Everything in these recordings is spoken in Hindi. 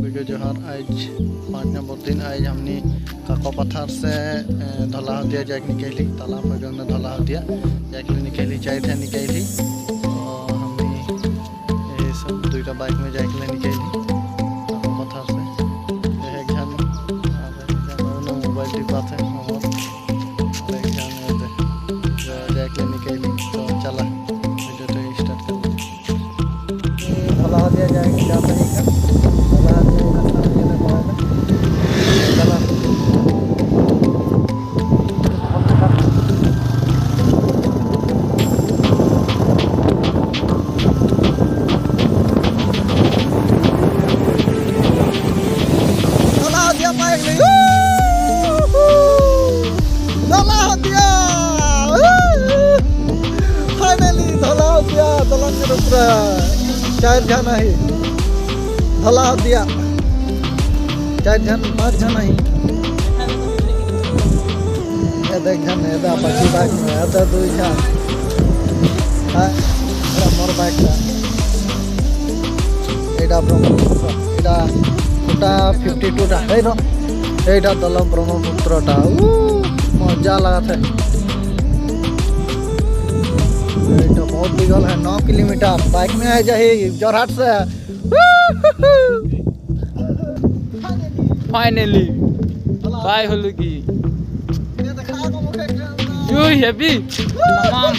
जोहार आज 5 नंबर दिन आज हमने काको पत्थर से धला दिया जाके निकली तालाब में गंगा धला दिया जाके निकली चाहिए निकली और हमने ये सब दुईटा बाइक में जाके निकली काको पत्थर से एक जन मोबाइल टिपा थे एक जन जाके निकली तो चला वीडियो तो स्टार्ट कर धला दिया जाएंगे जाता ही का चार जन है धला दिया 4 जन 5 जन है देख जन पची बाइक में 2 जन मोर बाइक ब्रह्मपुत्र 52 टा है ना यहाँ दलम ब्रह्मपुत्र मजा लगा था बहुत बिगल है 9 किलोमीटर बाइक में है जाए जोरहाट से फाइनली बाय होलगी यू हैप्पी तमाम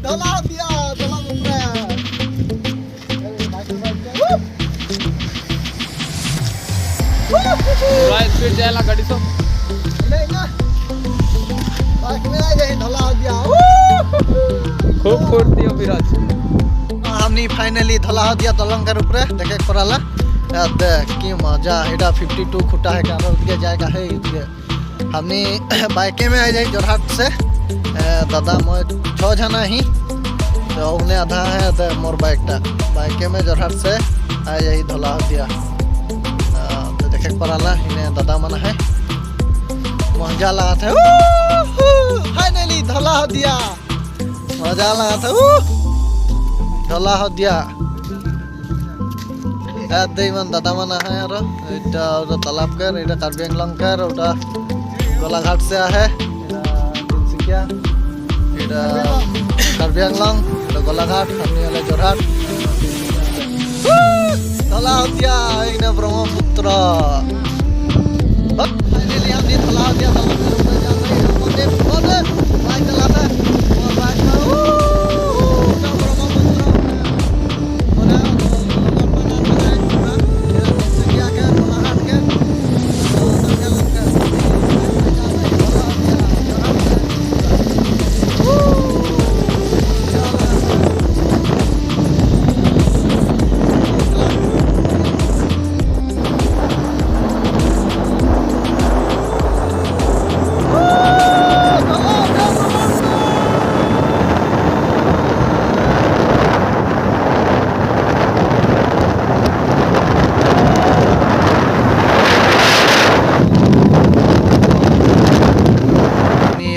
धला दिया धला मुकरा राइट स्पीड जाएला गाड़ी तो नहीं ना बाइक में आ जाए धला दिया खूब फुर्ती हो विराज हमनी फाइनली धला दिया दलंगर ऊपर देखे पड़ाला देख की मजा एटा 52 खुटा है कारण दिया जाएगा है हमनी बाइके में आ जाए जोरहाट से दादा मैं 6 जना ही तो उन्हें आधा है तो मोर बाइके में जोरहाट से आ जाए धला दिया तो देखे पड़ाला इन्हें दादा मना है मजा लगा था फाइनली धला दिया मजा लगा था धला दिया मन दादा मना है और तालाब कर कार्बी आंगलंग कर गोलाघाट से है कार्बी आंगलंग गोलाघाट हमने जोरहाट धला दिया ब्रह्मपुत्र फाइनली हमने धला दिया बाइक चलाता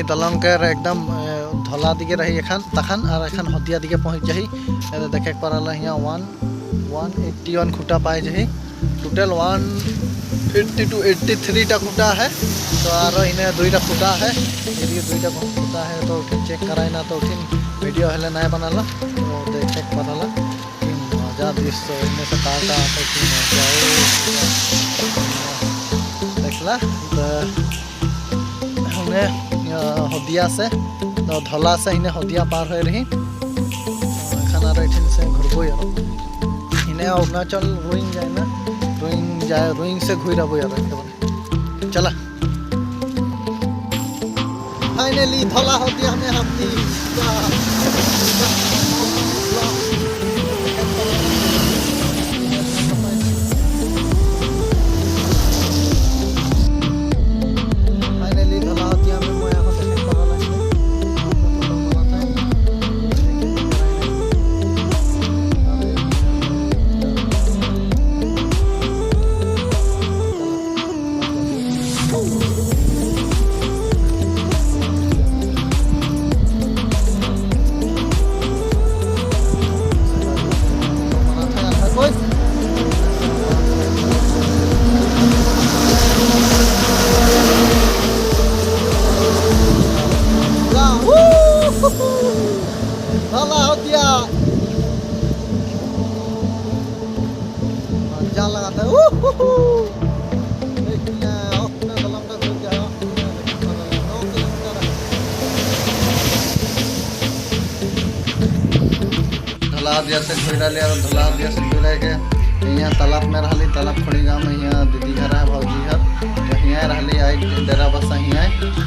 दलंकर एकदम धला दिखे रही एखान तखान और एखान हदिया दिखे पहुँच जाही देखे पड़ाला यहाँ 181 खुटा पाए जाही टोटल 180 to 83 टा खुटा है तो और इन्हें 2टा खुटा है ये 2टा खुटा है तो चेक कराई ना तो वीडियो हेले ना बनाला तो देखे पड़ाला कि मजा दृश्य इनमें से कार का आता कि मजा देखला हमने हदिया से तो धला से इन्हें हदिया पार हो रही खाना रेठिन से घुरबो इन्हें अरुणाचल रोइंग जाए ना रोइंग से घुर रहो यार चला फाइनली धला हदिया में हमने हदिया मजा लगाता है देखिए अपने दलंग का घूम गया 9 किलोमीटर धोला हदिया से घुरा लिया और धोला हदिया से घुरा के यहाँ तालाब में रहली तालाब खोड़ी गाँव में यहाँ दीदी घर है भौजी घर तो यहाँ रहली आई डेरा बस ही आए